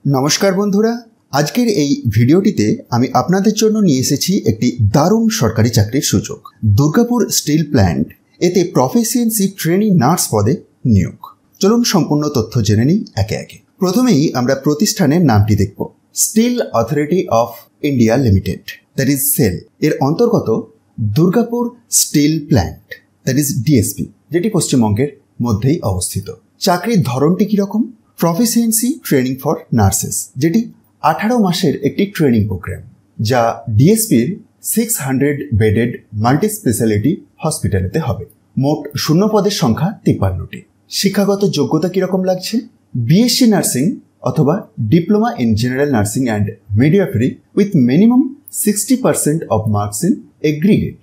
নমস্কার বন্ধুরা, আজকের এই ভিডিওটিতে আমি আপনাদের জন্য নিয়ে এসেছি একটি দারুণ সরকারি চাকরির সুযোগ। দুর্গাপুর স্টিল প্ল্যান্ট, এতে প্রফেসিয়েন্সি ট্রেনিং নার্স পদে নিয়োগ। চলুন সম্পূর্ণ তথ্য জেনে নিই একে একে। প্রথমেই আমরা প্রতিষ্ঠানের নামটি দেখব। Steel Authority of India Limited, that is SAIL, এর অন্তর্গত Durgapur steel plant, that is DSP, যেটি পশ্চিমবঙ্গের মধ্যেই অবস্থিত। চাকরির ধরনটি কীরকম? প্রফেসিয়েন্সি ট্রেনিং ফর নার্সেস, যেটি 18 মাসের একটি ট্রেনিং প্রোগ্রাম, যা ডিএসপির 600 বেডেড মাল্টি স্পেশালিটি হসপিটালেতে হবে। মোট শূন্য পদের সংখ্যা 53টি। শিক্ষাগত যোগ্যতা কীরকম লাগছে? বিএসসি নার্সিং অথবা diploma in general nursing and midwifery with minimum 60% of marks in aggregate.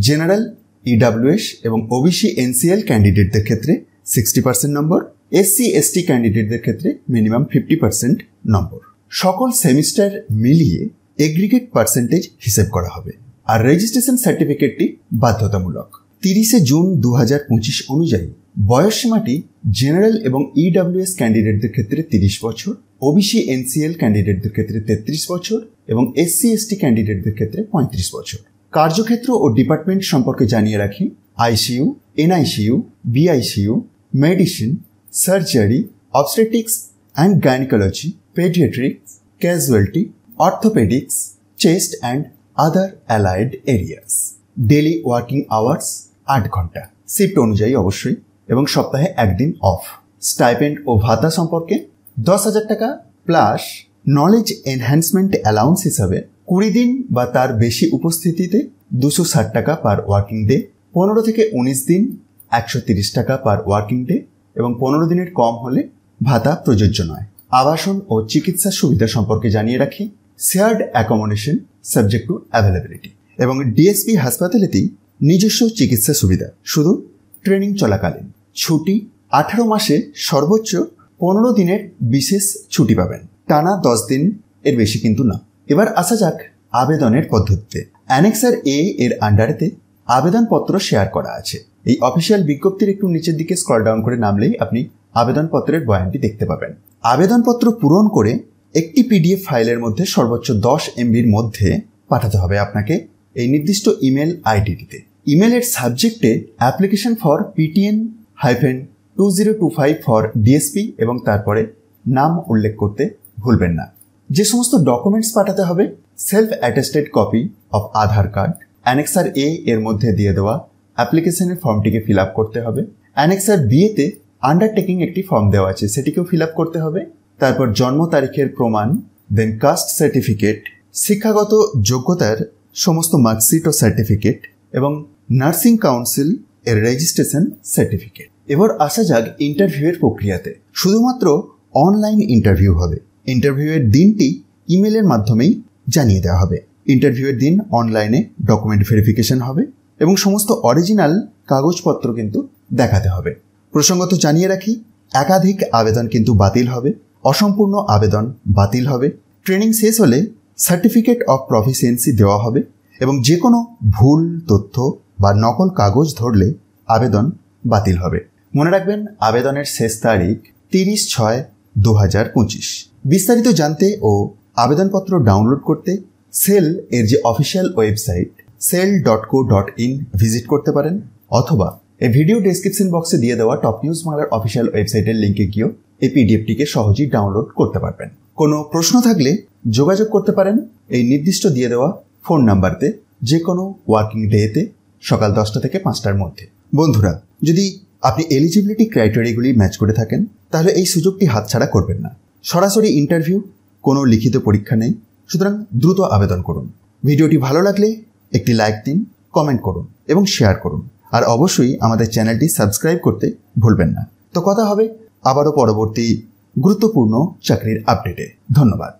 General, EWS এবং ওবিসি এনসিএল ক্যান্ডিডেটদের ক্ষেত্রে 60% নম্বর, এসসি এসটি ক্যান্ডিডেটদের ক্ষেত্রে মিনিমাম 50% নম্বর। সকল সেমিস্টার মিলিয়ে এগ্রিগেট পার্সেন্টেজ হিসেব করা হবে। আর রেজিস্ট্রেশন সার্টিফিকেটটি বাধ্যতামূলক। 30 জুন 2025 অনুযায়ী বয়সসীমাটি জেনারেল এবং ইডাব্লিউএস ক্যান্ডিডেটদের ক্ষেত্রে 30 বছর, ওবিসি এনসিএল ক্যান্ডিডেটদের ক্ষেত্রে 33 বছর এবং এসসি এসটি ক্যান্ডিডেটদের ক্ষেত্রে 35 বছর। কার্যক্ষেত্র ও ডিপার্টমেন্ট সম্পর্কে জানিয়ে রাখি। ICU, NICU, BICU, medicine, surgery, obstetrics and gynaecology, paediatrics, casualty, orthopaedics, chest and other allied areas. Daily working hours 8 ঘন্টা, শিফট অনুযায়ী অবশ্যই, এবং সপ্তাহে 1 দিন অফ। স্টাইপেন্ড ও ভাতা সম্পর্কে 10,000 টাকা প্লাস নলেজ এনহ্যান্সমেন্ট অ্যালাউন্স হিসাবে 20 দিন বা তার বেশি উপস্থিতিতে 260 টাকা পার ওয়ার্কিং ডে, 15 থেকে 19 দিন 130 টাকা পার ওয়ার্কিং ডে এবং 15 দিনের কম হলে ভাতা প্রযোজ্য নয়। আবাসন ও চিকিৎসা সুবিধা সম্পর্কে জানিয়ে রাখি। Shared accommodation subject to availability, এবং ডিএসপি হাসপাতালেতেই নিজস্ব চিকিৎসা সুবিধা শুধু ট্রেনিং চলাকালীন। ছুটি 18 মাসে সর্বোচ্চ 15 দিনের বিশেষ ছুটি পাবেন, টানা 10 দিন এর বেশি কিন্তু না। এবার আসা যাক আবেদনের পদ্ধতিতে। অ্যানেক্সার এ এর আন্ডারেতে আবেদনপত্র শেয়ার করা আছে। এই অফিসিয়াল বিজ্ঞপ্তির একটু নিচের দিকে স্ক্রল ডাউন করে নামলেই আপনি আবেদনপত্রের বয়ানটি দেখতে পাবেন। আবেদনপত্র পূরণ করে একটি পিডিএফ ফাইলের মধ্যে সর্বোচ্চ 10 MBর মধ্যে পাঠাতে হবে আপনাকে এই নির্দিষ্ট ইমেল আইডিটিতে। ইমেলের সাবজেক্টে application for PTN-2025 for DSP এবং তারপরে নাম উল্লেখ করতে ভুলবেন না। যে সমস্ত ডকুমেন্টস পাঠাতে হবে: self attested copy of Aadhaar card, annexure A এর মধ্যে দিয়ে দেওয়া অ্যাপ্লিকেশনের ফর্মটিকে ফিল আপ করতে হবে। অ্যানেক্সার বিএতে আন্ডারটেকিং একটি ফর্ম দেওয়া আছে, সেটিকেও ফিল আপ করতে হবে। তারপর জন্ম তারিখের প্রমাণ, দেন কাস্ট সার্টিফিকেট, শিক্ষাগত যোগ্যতার সমস্ত মার্কশিট ও সার্টিফিকেট এবং নার্সিং কাউন্সিল এর রেজিস্ট্রেশন সার্টিফিকেট। এবার আসা যাক ইন্টারভিউয়ের প্রক্রিয়াতে। শুধুমাত্র অনলাইন ইন্টারভিউ হবে। ইন্টারভিউয়ের দিনটি ইমেলের মাধ্যমেই জানিয়ে দেওয়া হবে। ইন্টারভিউয়ের দিন অনলাইনে ডকুমেন্ট ভেরিফিকেশন হবে এবং সমস্ত অরিজিনাল কাগজপত্র কিন্তু দেখাতে হবে। প্রসঙ্গত জানিয়ে রাখি, একাধিক আবেদন কিন্তু বাতিল হবে, অসম্পূর্ণ আবেদন বাতিল হবে। ট্রেনিং শেষ হলে সার্টিফিকেট অফ প্রফিসিয়েন্সি দেওয়া হবে এবং যে কোনো ভুল তথ্য বা নকল কাগজ ধরলে আবেদন বাতিল হবে। মনে রাখবেন, আবেদনের শেষ তারিখ 30/6/2025। বিস্তারিত জানতে ও আবেদনপত্র ডাউনলোড করতে সেল এর যে অফিসিয়াল ওয়েবসাইট sell.co.in ভিজিট করতে পারেন, অথবা এই ভিডিও ডেসক্রিপশন বক্সে দিয়ে দেওয়া টপ নিউজ বাংলার অফিসিয়াল ওয়েবসাইটের লিঙ্কে গিয়েও এই পিডিএফটিকে সহজেই ডাউনলোড করতে পারবেন। কোনো প্রশ্ন থাকলে যোগাযোগ করতে পারেন এই নির্দিষ্ট দিয়ে দেওয়া ফোন নাম্বারতে, যে কোনো ওয়ার্কিং ডেতে সকাল 10টা থেকে 5টার মধ্যে। বন্ধুরা, যদি আপনি এলিজিবিলিটি ক্রাইটেরিয়াগুলি ম্যাচ করে থাকেন তাহলে এই সুযোগটি হাতছাড়া করবেন না। সরাসরি ইন্টারভিউ, কোনো লিখিত পরীক্ষা নেই, সুতরাং দ্রুত আবেদন করুন। ভিডিওটি ভালো লাগলে একটি লাইক দিন, কমেন্ট করুন এবং শেয়ার করুন। আর অবশ্যই আমাদের চ্যানেলটি সাবস্ক্রাইব করতে ভুলবেন না। তো কথা হবে আবারও পরবর্তী গুরুত্বপূর্ণ চাকরির আপডেটে। ধন্যবাদ।